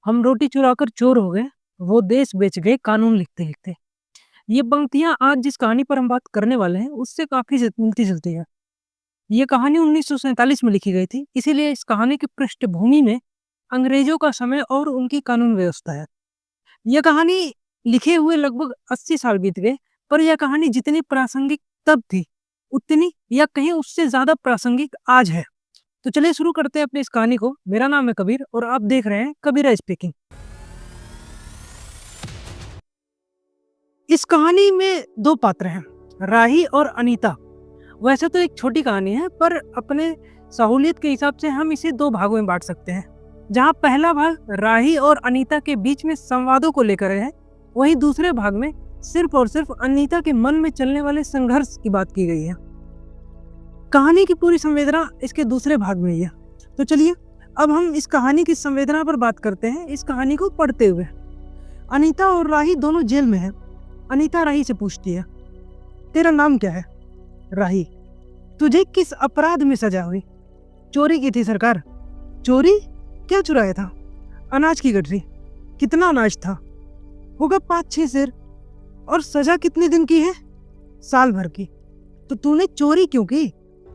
हम रोटी चुराकर चोर हो गए, वो देश बेच गए कानून लिखते-लिखते। ये पंक्तियाँ आज जिस कहानी पर हम बात करने वाले हैं, उससे काफ़ी ज मिलती-जुलती है। ये कहानी 1947 में लिखी गई थी, इसीलिए इस कहानी की पृष्ठभूमि में अंग्रेज़ों का समय और उनकी कानून व्यवस्था है। यह कहानी लिखे हुए लगभग 80 साल बीत गए, पर यह कहानी जितनी प्रासंगिक तब थी, उतनी या कहीं उससे ज़्यादा प्रासंगिक आज है। तो चलिए शुरू करते हैं अपनी इस कहानी को। मेरा नाम है कबीर और आप देख रहे हैं कबीरा स्पीकिंग। इस कहानी में 2 पात्र हैं, राही और अनीता। वैसे तो एक छोटी कहानी है, पर अपने सहूलियत के हिसाब से हम इसे 2 भागों में बांट सकते हैं। जहाँ पहला भाग राही और अनीता के बीच में संवादों को लेकर है, वहीं दूसरे भाग में सिर्फ और सिर्फ अनीता के मन में चलने वाले संघर्ष की बात की गई है। कहानी की पूरी संवेदना इसके दूसरे भाग में ही है। तो चलिए अब हम इस कहानी की संवेदना पर बात करते हैं, इस कहानी को पढ़ते हुए। अनीता और राही दोनों जेल में हैं। अनीता राही से पूछती है, तेरा नाम क्या है? राही, तुझे किस अपराध में सजा हुई? चोरी की थी सरकार। चोरी? क्या चुराया था? अनाज की गठरी। कितना अनाज था? होगा 5-6 सेर। और सजा कितने दिन की है? साल भर की। तो तूने चोरी क्यों की?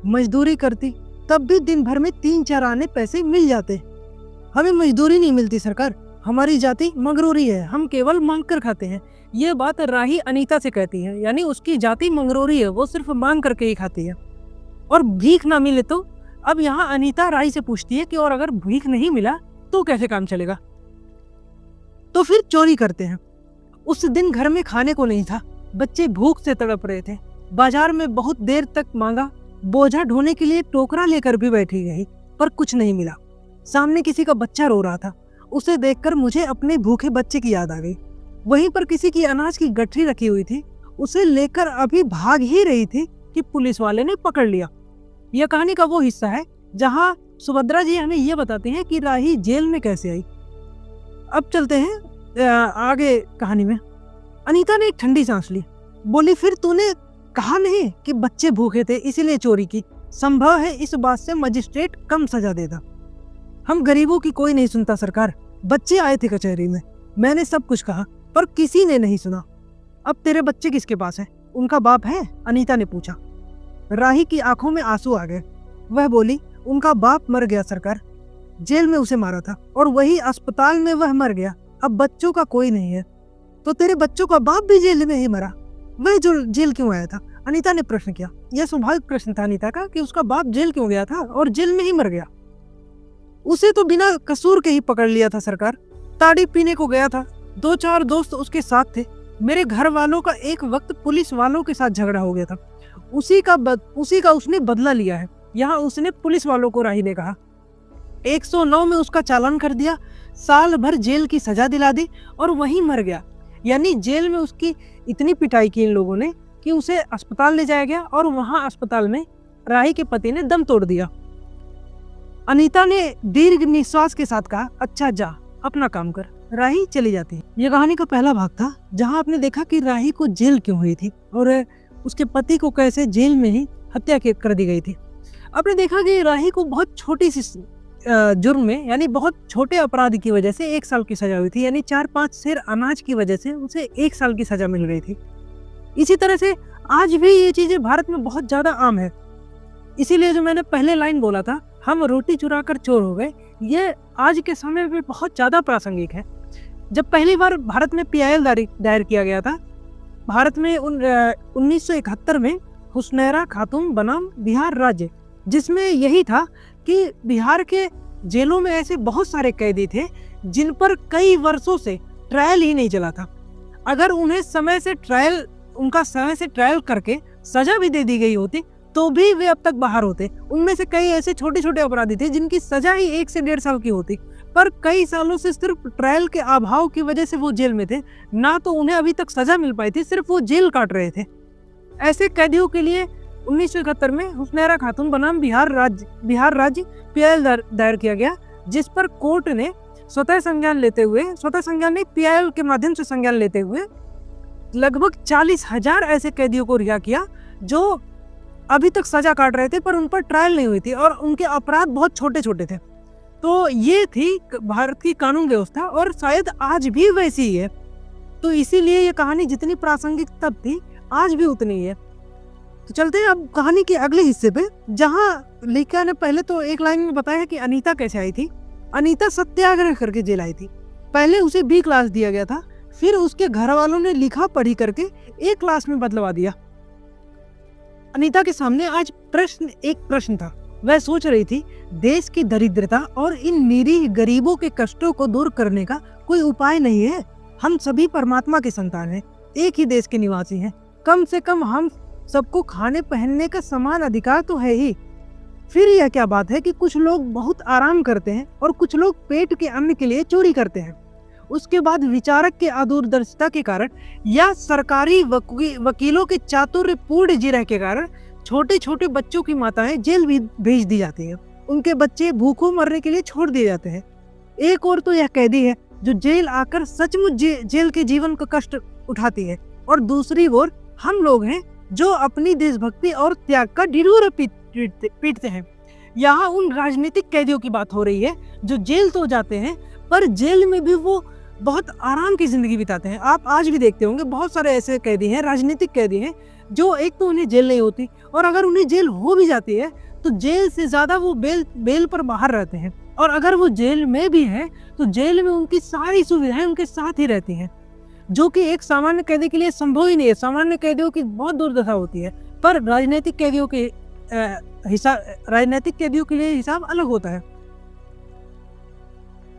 मजदूरी करती, तब भी दिन भर में 3-4 आने पैसे मिल जाते। हमें मजदूरी नहीं मिलती सरकार, हमारी जाति मंगरूरी है, हम केवल मांग कर खाते हैं। ये बात राही अनीता से कहती है, यानी उसकी जाति मंगरूरी है, वो सिर्फ मांग करके ही खाती है और भीख ना मिले तो। अब यहाँ अनीता राही से पूछती है कि और अगर भीख नहीं मिला तो कैसे काम चलेगा? तो फिर चोरी करते हैं। उस दिन घर में खाने को नहीं था, बच्चे भूख से तड़प रहे थे। बाजार में बहुत देर तक मांगा, बोझा ढोने के लिए टोकरा लेकर भी बैठी गई, पर कुछ नहीं मिला। सामने किसी का बच्चा रो रहा था, उसे देखकर मुझे अपने भूखे बच्चे की याद आ गई। वहीं पर किसी की अनाज की गठरी रखी हुई थी, उसे लेकर अभी भाग ही रही थी कि पुलिस वाले ने पकड़ लिया। यह कहानी का वो हिस्सा है जहां सुभद्रा जी हमें यह बताते हैं कि राही जेल में कैसे आई। अब चलते हैं आगे कहानी में। अनीता ने एक ठंडी सांस ली, बोली, फिर तूने कहा नहीं कि बच्चे भूखे थे इसीलिए चोरी की? संभव है इस बात से मजिस्ट्रेट कम सजा देता। हम गरीबों की कोई नहीं सुनता सरकार। बच्चे आए थे कचहरी में, मैंने सब कुछ कहा, पर किसी ने नहीं सुना। अब तेरे बच्चे किसके पास है? उनका बाप है? अनीता ने पूछा। राही की आंखों में आंसू आ गए। वह बोली, उनका बाप मर गया सरकार, जेल में उसे मारा था और वही अस्पताल में वह मर गया। अब बच्चों का कोई नहीं है। तो तेरे बच्चों का बाप भी जेल में ही मरा, वह जो जेल क्यों आया था? अनीता ने प्रश्न किया। यह स्वाभाविक प्रश्न था अनीता का कि उसका बाप जेल क्यों गया था और जेल में ही मर गया। उसे तो बिना कसूर के ही पकड़ लिया था सरकार। ताड़ी पीने को गया था, 2-4 दोस्त उसके साथ थे। मेरे घर वालों का एक वक्त पुलिस वालों के साथ झगड़ा हो गया था, उसी का उसने बदला लिया है। यहाँ उसने पुलिस वालों को, राही ने कहा, 109 में उसका चालान कर दिया, साल भर जेल की सजा दिला दी और वहीं मर गया। यानी जेल में उसकी इतनी पिटाई की इन लोगों ने कि उसे अस्पताल ले जाया गया और वहां अस्पताल में राही के पति ने दम तोड़ दिया। अनीता ने दीर्घ निश्वास के साथ कहा, अच्छा जा अपना काम कर। राही चली जाती है। यह कहानी का पहला भाग था जहां आपने देखा कि राही को जेल क्यों हुई थी और उसके पति को कैसे जेल में ही हत्या कर दी गई थी। आपने देखा कि राही को बहुत छोटी सी जुर्म में, यानी बहुत छोटे अपराध की वजह से 1 साल की सजा हुई थी, यानी 4-5 सेर अनाज की वजह से उसे 1 साल की सजा मिल गई थी। इसी तरह से आज भी ये चीजें भारत में बहुत ज्यादा आम है। इसीलिए जो मैंने पहले लाइन बोला था, हम रोटी चुरा कर चोर हो गए, ये आज के समय में बहुत ज्यादा प्रासंगिक है। जब पहली बार भारत में PIL दायर किया गया था, भारत में 1971 में हुस्नैरा खातून बनाम बिहार राज्य, जिसमें यही था कि बिहार के जेलों में ऐसे बहुत सारे कैदी थे जिन पर कई वर्षों से ट्रायल ही नहीं चला था। अगर उन्हें उनका समय से ट्रायल करके सजा भी दे दी गई होती तो भी वे अब तक बाहर होते। उनमें से कई ऐसे छोटे छोटे अपराधी थे जिनकी सजा ही 1 से 1.5 साल की होती, पर कई सालों से सिर्फ ट्रायल के अभाव की वजह से वो जेल में थे, ना तो उन्हें अभी तक सजा मिल पाई थी, सिर्फ वो जेल काट रहे थे। ऐसे कैदियों के लिए 1971 में हुस्नैरा खातून बनाम बिहार राज्य PIL दायर किया गया, जिस पर कोर्ट ने स्वतः संज्ञान नहीं, PIL के माध्यम से संज्ञान लेते हुए लगभग 40,000 ऐसे कैदियों को रिहा किया जो अभी तक सजा काट रहे थे, पर उन पर ट्रायल नहीं हुई थी और उनके अपराध बहुत छोटे छोटे थे। तो ये थी भारत की कानून व्यवस्था, और शायद आज भी वैसी ही है। तो इसीलिए ये कहानी जितनी प्रासंगिक तब थी, आज भी उतनी ही है। तो चलते हैं अब कहानी के अगले हिस्से पे, जहाँ लेखिका ने पहले तो एक लाइन में बताया कि अनीता कैसे आई थी। अनीता सत्याग्रह करके जेल आई थी। पहले उसे बी क्लास दिया गया था, फिर उसके घर वालों ने लिखा पढ़ी करके ए क्लास में बदलवा दिया। अनीता के सामने आज एक प्रश्न था। वह सोच रही थी, देश की दरिद्रता और इन निरीह गरीबों के कष्टों को दूर करने का कोई उपाय नहीं है। हम सभी परमात्मा के संतान हैं, एक ही देश के निवासी हैं। कम से कम हम सबको खाने पहनने का समान अधिकार तो है ही। फिर यह क्या बात है कि कुछ लोग बहुत आराम करते हैं और कुछ लोग पेट के अन्न के लिए चोरी करते हैं। उसके बाद विचारक के अदूरदर्शिता के कारण या सरकारी वकीलों के चातुर्यपूर्ण जिरह के कारण छोटे छोटे बच्चों की माताएं जेल भी भेज दी जाती हैं। उनके बच्चे भूखों मरने के लिए छोड़ दिए जाते हैं। एक और तो यह कैदी है जो जेल आकर सचमुच जेल के जीवन का कष्ट उठाती है, और दूसरी ओर हम लोग हैं जो अपनी देशभक्ति और त्याग का ढिढोरा पीटते हैं। यहाँ उन राजनीतिक कैदियों की बात हो रही है जो जेल तो जाते हैं, पर जेल में भी वो बहुत आराम की जिंदगी बिताते हैं। आप आज भी देखते होंगे बहुत सारे ऐसे कैदी हैं, राजनीतिक कैदी हैं, जो एक तो उन्हें जेल नहीं होती, और अगर उन्हें जेल हो भी जाती है तो जेल से ज्यादा वो बेल पर बाहर रहते हैं। और अगर वो जेल में भी है तो जेल में उनकी सारी सुविधाएं उनके साथ ही रहती हैं, जो कि एक सामान्य कैदी के लिए संभव ही नहीं है। सामान्य कैदियों की बहुत दुर्दशा होती है, पर राजनीतिक कैदियों के लिए हिसाब अलग होता है।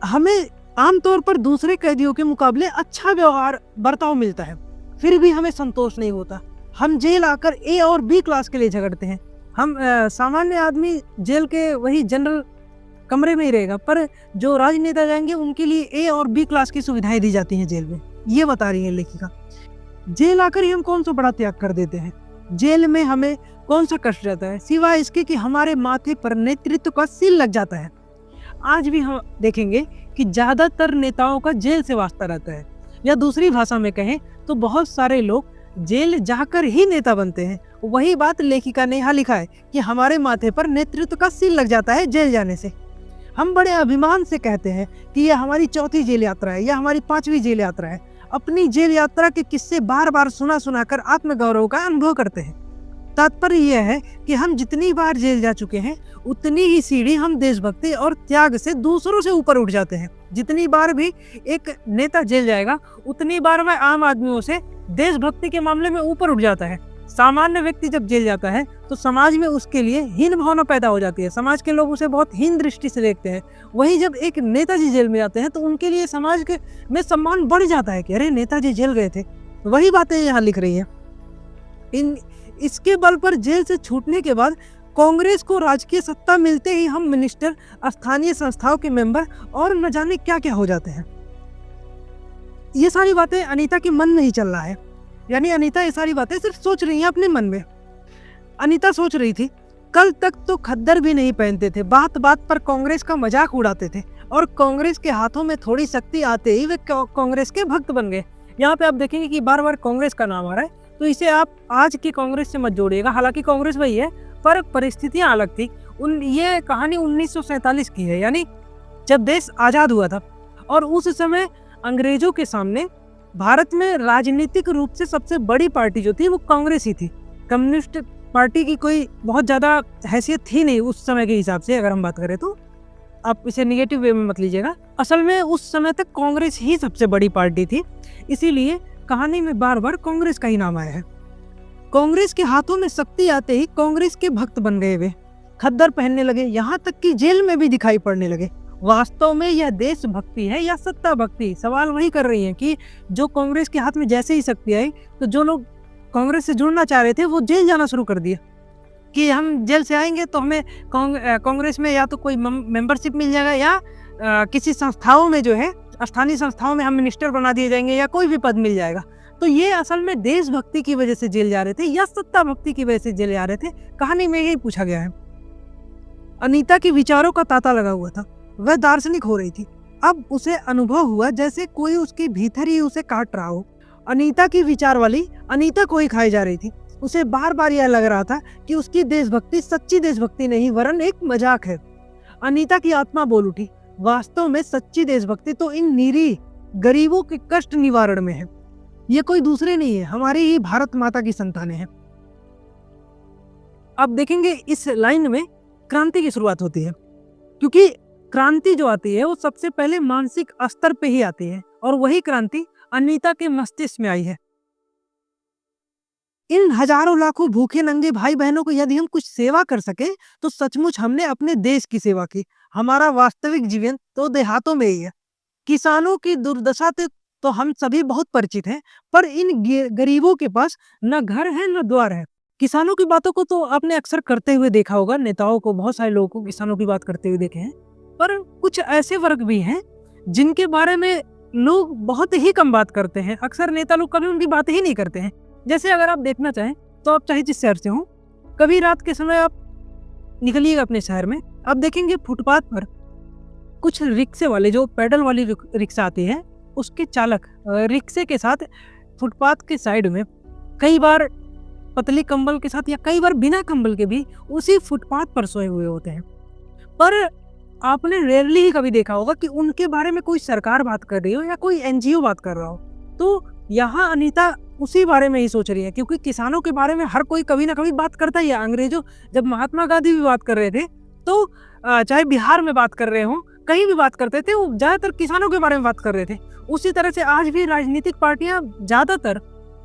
हमें आमतौर पर दूसरे कैदियों के मुकाबले अच्छा बर्ताव मिलता है, फिर भी हमें संतोष नहीं होता। हम जेल आकर ए और बी क्लास के लिए झगड़ते हैं। हम सामान्य आदमी जेल के वही जनरल कमरे में ही रहेगा, पर जो राजनेता जाएंगे उनके लिए ए और बी क्लास की सुविधाएं दी जाती हैं जेल में। ये बता रही है लेखिका। जेल आकर ही हम कौन सा बड़ा त्याग कर देते हैं। जेल में हमें कौन सा कष्ट रहता है, सिवाय इसके कि हमारे माथे पर नेतृत्व का सील लग जाता है। आज भी हम देखेंगे कि ज्यादातर नेताओं का जेल से वास्ता रहता है, या दूसरी भाषा में कहें तो बहुत सारे लोग जेल जाकर ही नेता बनते हैं। वही बात लेखिका ने यहाँ लिखा है कि हमारे माथे पर नेतृत्व का सील लग जाता है जेल जाने से। हम बड़े अभिमान से कहते हैं कि यह हमारी चौथी जेल यात्रा है या हमारी 5वीं जेल यात्रा है। अपनी जेल यात्रा के किस्से बार बार सुना कर आत्मगौरव का अनुभव करते हैं। तात्पर्य यह है कि हम जितनी बार जेल जा चुके हैं उतनी ही सीढ़ी हम देशभक्ति और त्याग से दूसरों से ऊपर उठ जाते हैं। जितनी बार भी एक नेता जेल जाएगा उतनी बार वह आम आदमियों से देशभक्ति के मामले में ऊपर उठ जाता है। सामान्य व्यक्ति जब जेल जाता है तो समाज में उसके लिए हीन भावना पैदा हो जाती है। समाज के लोग उसे बहुत हीन दृष्टि से देखते हैं। वहीं जब एक नेताजी जेल में जाते हैं तो उनके लिए समाज के में सम्मान बढ़ जाता है कि अरे नेताजी जेल गए थे। वही बातें यहाँ लिख रही है। इसके बल पर जेल से छूटने के बाद कांग्रेस को राजकीय सत्ता मिलते ही हम मिनिस्टर, स्थानीय संस्थाओं के मेंबर और न जाने क्या क्या हो जाते हैं। ये सारी बातें अनीता के मन में ही चल रहा है, यानी अनीता ये सारी बातें सिर्फ सोच रही है अपने मन में। अनीता सोच रही थी, कल तक तो खद्दर भी नहीं पहनते थे, बात बात पर कांग्रेस का मजाक उड़ाते थे, और कांग्रेस के हाथों में थोड़ी शक्ति आते ही वे कांग्रेस के भक्त बन गए। यहाँ पे आप देखेंगे कि बार बार कांग्रेस का नाम आ रहा है, तो इसे आप आज की कांग्रेस से मत जोड़िएगा। हालांकि कांग्रेस वही है, पर परिस्थितियां अलग थी। ये कहानी 1947 की है, यानी जब देश आज़ाद हुआ था, और उस समय अंग्रेजों के सामने भारत में राजनीतिक रूप से सबसे बड़ी पार्टी जो थी वो कांग्रेस ही थी। कम्युनिस्ट पार्टी की कोई बहुत ज़्यादा हैसियत थी नहीं उस समय के हिसाब से। अगर हम बात करें तो आप इसे निगेटिव वे में मत लीजिएगा, असल में उस समय तक कांग्रेस ही सबसे बड़ी पार्टी थी, इसीलिए कहानी में बार बार कांग्रेस का ही नाम आया है। कांग्रेस के हाथों में शक्ति आते ही कांग्रेस के भक्त बन गए वे, खद्दर पहनने लगे, यहाँ तक कि जेल में भी दिखाई पड़ने लगे। वास्तव में यह देशभक्ति है या सत्ता भक्ति? सवाल वही कर रही हैं कि जो कांग्रेस के हाथ में जैसे ही शक्ति आई तो जो लोग कांग्रेस से जुड़ना चाह रहे थे वो जेल जाना शुरू कर दिया कि हम जेल से आएंगे तो हमें कांग्रेस में या तो कोई मेंबरशिप मिल जाएगा या किसी संस्थाओं में जो है स्थानीय संस्थाओं में हम मिनिस्टर बना दिए जाएंगे या कोई भी पद मिल जाएगा। तो ये असल में देशभक्ति की वजह से जेल जा रहे थे या सत्ता भक्ति की वजह से जेल जा रहे थे, कहानी में यही पूछा गया है। अनीता के विचारों का तांता लगा हुआ था, वह दार्शनिक हो रही थी। अब उसे अनुभव हुआ जैसे कोई उसके भीतर ही उसे काट रहा हो। अनीता की विचार वाली अनीता को ही खाई जा रही थी। उसे बार बार यह लग रहा था कि उसकी देशभक्ति सच्ची देशभक्ति नहीं वरन एक मजाक है। अनीता की आत्मा बोल उठी, वास्तव में सच्ची देशभक्ति तो इन निरीह गरीबों के कष्ट निवारण में है। ये कोई दूसरे नहीं है, हमारी ही भारत माता की संतानें हैं। अब देखेंगे इस लाइन में क्रांति की शुरुआत होती है, क्योंकि क्रांति जो आती है वो सबसे पहले मानसिक स्तर पे ही आती है, और वही क्रांति अनीता के मस्तिष्क में आई है। इन हजारों लाखों भूखे नंगे भाई बहनों को यदि हम कुछ सेवा कर सके तो सचमुच हमने अपने देश की सेवा की। हमारा वास्तविक जीवन तो देहातों में ही है। किसानों की दुर्दशा तो हम सभी बहुत परिचित हैं, पर इन गरीबों के पास न घर है न द्वार है। किसानों की बातों को तो आपने अक्सर करते हुए देखा होगा, नेताओं को, बहुत सारे लोगों को किसानों की बात करते हुए देखे हैं, पर कुछ ऐसे वर्ग भी हैं जिनके बारे में लोग बहुत ही कम बात करते हैं। अक्सर नेता लोग कभी उनकी बात ही नहीं करते हैं। जैसे अगर आप देखना चाहें तो आप चाहे जिस शहर से हो, कभी रात के समय आप निकलिएगा अपने शहर में, आप देखेंगे फुटपाथ पर कुछ रिक्शे वाले, जो पैडल वाली रिक्शा आती है, उसके चालक रिक्शे के साथ फुटपाथ के साइड में कई बार पतली कंबल के साथ या कई बार बिना कंबल के भी उसी फुटपाथ पर सोए हुए होते हैं। पर आपने रेयरली ही कभी देखा होगा कि उनके बारे में कोई सरकार बात कर रही हो या कोई एनजीओ बात कर रहा हो। तो यहाँ अनीता उसी बारे में ही सोच रही है, क्योंकि किसानों के बारे में हर कोई कभी ना कभी बात करता ही है। अंग्रेजों, जब महात्मा गांधी भी बात कर रहे थे तो चाहे बिहार में बात कर रहे हो, कहीं भी बात करते थे, वो ज्यादातर किसानों के बारे में बात कर रहे थे। उसी तरह से आज भी राजनीतिक पार्टियां ज्यादातर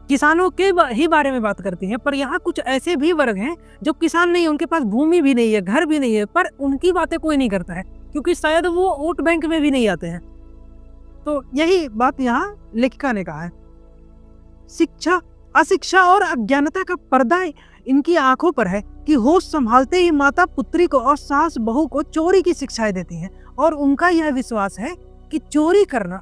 किसानों के ही बारे में बात करती हैं। पर यहाँ कुछ ऐसे भी वर्ग हैं जो किसान नहीं है, उनके पास भूमि भी नहीं है, घर भी नहीं है, पर उनकी बातें कोई नहीं करता है, क्योंकि शायद वो वोट बैंक में भी नहीं आते हैं। तो यही बात यहाँ लेखिका ने कहा है। शिक्षा, अशिक्षा और अज्ञानता का पर्दा इनकी आंखों पर है कि होश संभालते ही माता पुत्री को और सास बहू को चोरी की शिक्षाएं देती हैं, और उनका यह विश्वास है कि चोरी करना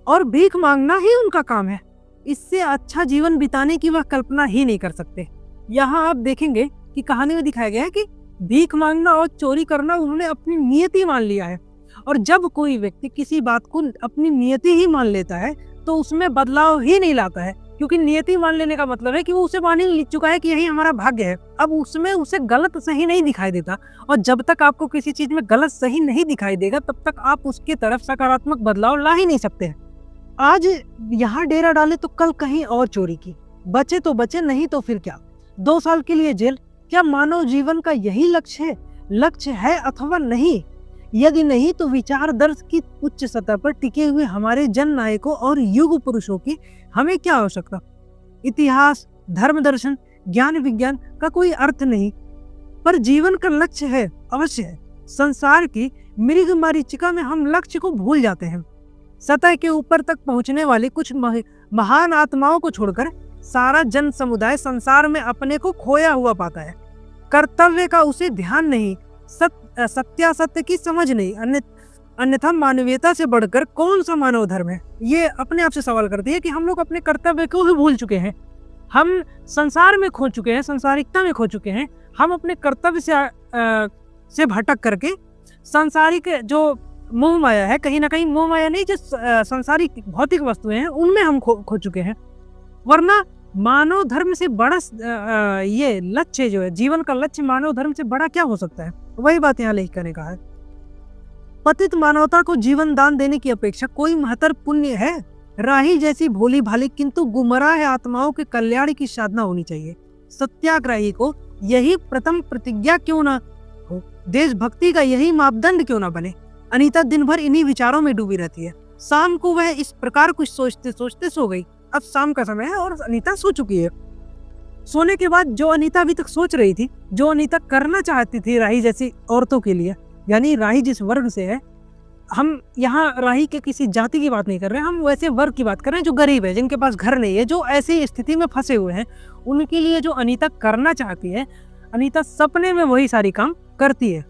और भीख मांगना ही उनका काम है। इससे अच्छा जीवन बिताने की वह कल्पना ही नहीं कर सकते। यहाँ आप देखेंगे कि कहानी में दिखाया गया है कि भीख मांगना और चोरी करना उन्होंने अपनी नियति मान लिया है, और जब कोई व्यक्ति किसी बात को अपनी नियति ही मान लेता है तो उसमें बदलाव ही नहीं लाता है, क्योंकि नियति मान लेने का मतलब है कि वो उसे मान ही ले चुका है कि यही हमारा भाग्य है। अब उसमें उसे गलत सही नहीं दिखाई देता, और जब तक आपको किसी चीज में गलत सही नहीं दिखाई देगा तब तक आप उसकी तरफ सकारात्मक बदलाव ला ही नहीं सकते हैं। आज यहाँ डेरा डाले तो कल कहीं और चोरी की, बचे तो बचे, नहीं तो फिर क्या, 2 साल के लिए जेल। क्या मानव जीवन का यही लक्ष्य है अथवा नहीं? यदि नहीं तो विचार दर्श की उच्च सतह पर टिके हुए हमारे जन नायकों और युग पुरुषों की हमें क्या आवश्यकता? इतिहास, धर्म, दर्शन, ज्ञान, विज्ञान का कोई अर्थ नहीं, पर जीवन का लक्ष्य है, अवश्य है। संसार की मृग मरीचिका में हम लक्ष्य को भूल जाते हैं। सतह के ऊपर तक पहुंचने वाली कुछ महान आत्माओं को छोड़कर सारा जन समुदाय संसार में अपने को खोया हुआ पाता है। कर्तव्य का उसे ध्यान नहीं, सत्यासत्य की समझ नहीं, अन्यथा मानवीयता से बढ़कर कौन सा मानव धर्म है? ये अपने आप से सवाल करती है कि हम लोग अपने कर्तव्य को ही भूल चुके हैं। हम संसार में खो चुके हैं, संसारिकता में खो चुके हैं। हम अपने कर्तव्य से भटक करके संसारिक जो मोह माया है, कहीं ना कहीं मोह माया नहीं, जो संसारिक भौतिक वस्तुएं हैं उनमें हम खो चुके हैं। वरना मानव धर्म से बड़ा ये लक्ष्य जो है, जीवन का लक्ष्य मानव धर्म से बड़ा क्या हो सकता है? वही बात यहाँ लेखिका ने कहा है। पतित मानवता को जीवन दान देने की अपेक्षा कोई महत्तर पुण्य है? राही जैसी भोली भाली किंतु गुमराह आत्माओं के कल्याण की साधना होनी चाहिए। सत्याग्रही को यही प्रथम प्रतिज्ञा क्यों ना हो, देशभक्ति का यही मापदंड क्यों ना बने? अनीता दिन भर इन्हीं विचारों में डूबी रहती है। शाम को वह इस प्रकार कुछ सोचते सोचते सो गई। अब शाम का समय है और अनीता सो चुकी है। सोने के बाद जो अनीता अभी तक सोच रही थी, जो अनीता करना चाहती थी राही जैसी औरतों के लिए, यानी राही जिस वर्ग से है, हम यहाँ राही के किसी जाति की बात नहीं कर रहे हैं, हम वैसे वर्ग की बात कर रहे हैं जो गरीब है, जिनके पास घर नहीं है, जो ऐसी स्थिति में फंसे हुए हैं, उनके लिए जो अनीता करना चाहती है, अनीता सपने में वही सारी काम करती है।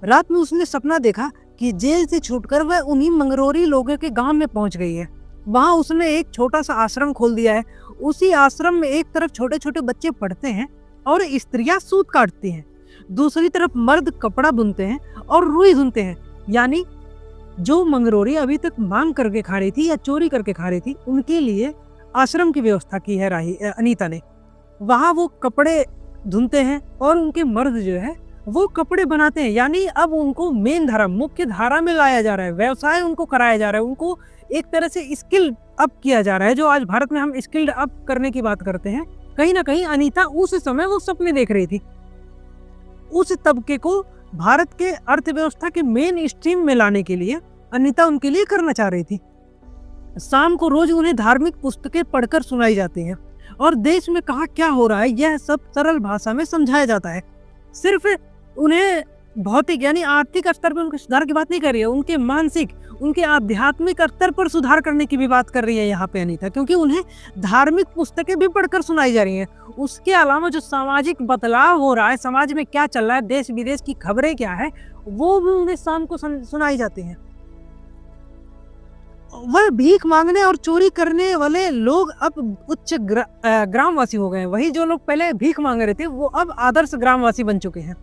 रात में उसने सपना देखा कि जेल से छूटकर वह उन्हीं मंगरोरी लोगों के गांव में पहुंच गई है। वहां उसने एक छोटा सा आश्रम खोल दिया है। उसी आश्रम में एक तरफ छोटे छोटे बच्चे पढ़ते हैं और स्त्रियां सूत काटती हैं, दूसरी तरफ मर्द कपड़ा बुनते हैं और रुई धुनते हैं। यानी जो मंगरोरी अभी तक मांग करके खा रही थी या चोरी करके खा रही थी, उनके लिए आश्रम की व्यवस्था की है अनीता ने। वहां वो कपड़े धुनते हैं और उनके मर्द जो है वो कपड़े बनाते हैं, यानी अब उनको मेन धारा, मुख्य धारा में लाया जा रहा है, व्यवसाय उनको कराया जा रहा है, उनको एक तरह से स्किल अप किया जा रहा है। जो आज भारत में हम स्किल्ड अप करने की बात करते हैं, कहीं ना कहीं अनीता उस समय वो सपने देख रही थी। उस तबके को भारत के अर्थव्यवस्था के मेन स्ट्रीम में लाने के लिए अनीता उनके लिए करना चाह रही थी। शाम को रोज उन्हें धार्मिक पुस्तकें पढ़कर सुनाई जाती हैं और देश में कहाँ क्या हो रहा है यह सब सरल भाषा में समझाया जाता है। सिर्फ उन्हें भौतिक यानी आर्थिक स्तर पर उनके सुधार की बात नहीं कर रही है, उनके मानसिक, उनके आध्यात्मिक स्तर पर सुधार करने की भी बात कर रही है यहाँ पे अनीता, क्योंकि उन्हें धार्मिक पुस्तकें भी पढ़कर सुनाई जा रही हैं। उसके अलावा जो सामाजिक बदलाव हो रहा है, समाज में क्या चल रहा है, देश विदेश की खबरें क्या है, वो भी उन्हें शाम को सुनाई जाती हैं। वह भीख मांगने और चोरी करने वाले लोग अब उच्च ग्रामवासी हो गए हैं। वही जो लोग पहले भीख मांग रहे थे वो अब आदर्श ग्रामवासी बन चुके हैं।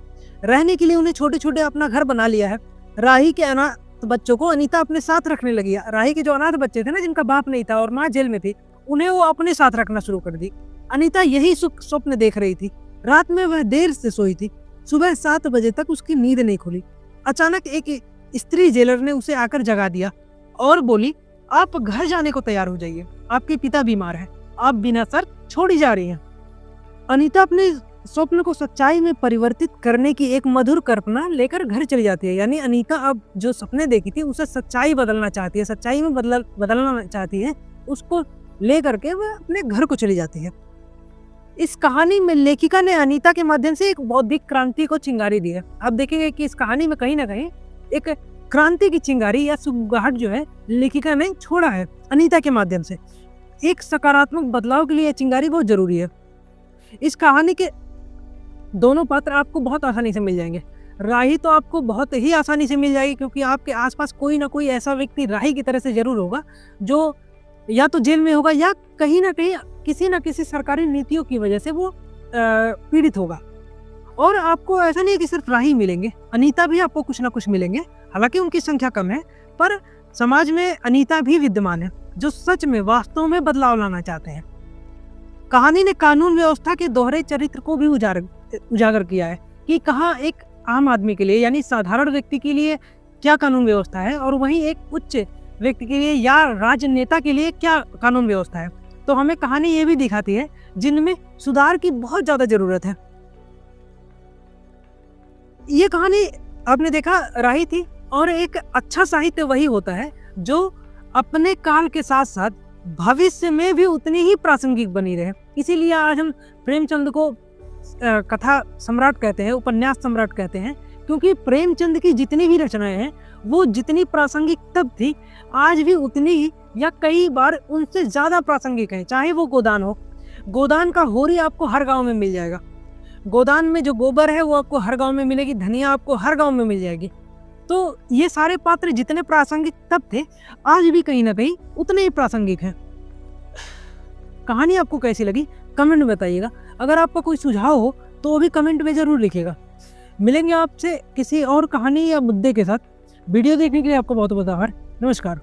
रहने के लिए उन्हें छोटे छोटे अपना घर बना लिया है। राही के अनाथ बच्चों को अनीता अपने साथ रखने लगी है। राही के जो अनाथ बच्चे थे ना, जिनका बाप नहीं था और माँ जेल में थी, उन्हें वो अपने साथ रखना शुरू कर दी। अनीता यही स्वप्न देख रही थी। रात में वह देर से सोई थी। सुबह 7 बजे तक उसकी नींद नहीं खुली। अचानक एक स्त्री जेलर ने उसे आकर जगा दिया और बोली, आप घर जाने को तैयार हो जाइए, आपके पिता बीमार हैं, आप बिना शर्त छोड़ी जा रही हैं। अनीता अपने स्वप्न को सच्चाई में परिवर्तित करने की एक मधुर कल्पना लेकर घर चली जाती है। यानी अनीता अब जो सपने देखी थी उसे सच्चाई बदलना चाहती है, सच्चाई में बदलना चाहती है, उसको लेकर के वह अपने घर को चली जाती है। इस कहानी में लेखिका ने अनीता के माध्यम से एक बौद्धिक क्रांति को चिंगारी दी है। आप देखेंगे कि इस कहानी में कहीं ना कहीं एक क्रांति की चिंगारी या सुगबुगाहट जो है लेखिका ने छोड़ा है अनीता के माध्यम से। एक सकारात्मक बदलाव के लिए चिंगारी बहुत जरूरी है। इस कहानी के दोनों पात्र आपको बहुत आसानी से मिल जाएंगे। राही तो आपको बहुत ही आसानी से मिल जाएगी, क्योंकि आपके आसपास कोई ना कोई ऐसा व्यक्ति राही की तरह से जरूर होगा जो या तो जेल में होगा या कहीं ना कहीं किसी न किसी सरकारी नीतियों की वजह से वो पीड़ित होगा। और आपको ऐसा नहीं है कि सिर्फ राही मिलेंगे, अनीता भी आपको कुछ ना कुछ मिलेंगे। हालांकि उनकी संख्या कम है, पर समाज में अनीता भी विद्यमान है जो सच में वास्तव में बदलाव लाना चाहते हैं। कहानी ने कानून व्यवस्था के दोहरे चरित्र को भी उजागर किया है कि कहाँ एक आम आदमी के लिए यानी साधारण व्यक्ति के लिए क्या कानून व्यवस्था है और वहीं एक उच्च व्यक्ति के लिए या राजनेता के लिए क्या कानून व्यवस्था है। तो हमें कहानी ये भी दिखाती है जिनमें सुधार की बहुत ज्यादा जरूरत है। ये कहानी आपने देखा राही थी, और एक अच्छा साहित्य वही होता है जो अपने काल के साथ साथ भविष्य में भी उतनी ही प्रासंगिक बनी रहे। इसीलिए आज हम प्रेमचंद को कथा सम्राट कहते हैं, उपन्यास सम्राट कहते हैं, क्योंकि प्रेमचंद की जितनी भी रचनाएं हैं वो जितनी प्रासंगिक तब थी, आज भी उतनी ही या कई बार उनसे ज्यादा प्रासंगिक है। चाहे वो गोदान हो, गोदान का होरी आपको हर गांव में मिल जाएगा, गोदान में जो गोबर है वो आपको हर गांव में मिलेगी, धनिया आपको हर गांव में मिल जाएगी। तो ये सारे पात्र जितने प्रासंगिक तब थे, आज भी कहीं ना कहीं उतने ही प्रासंगिक हैं। कहानी आपको कैसी लगी कमेंट में बताइएगा। अगर आपका कोई सुझाव हो तो वो भी कमेंट में जरूर लिखिएगा। मिलेंगे आपसे किसी और कहानी या मुद्दे के साथ। वीडियो देखने के लिए आपको बहुत बहुत आभार। नमस्कार।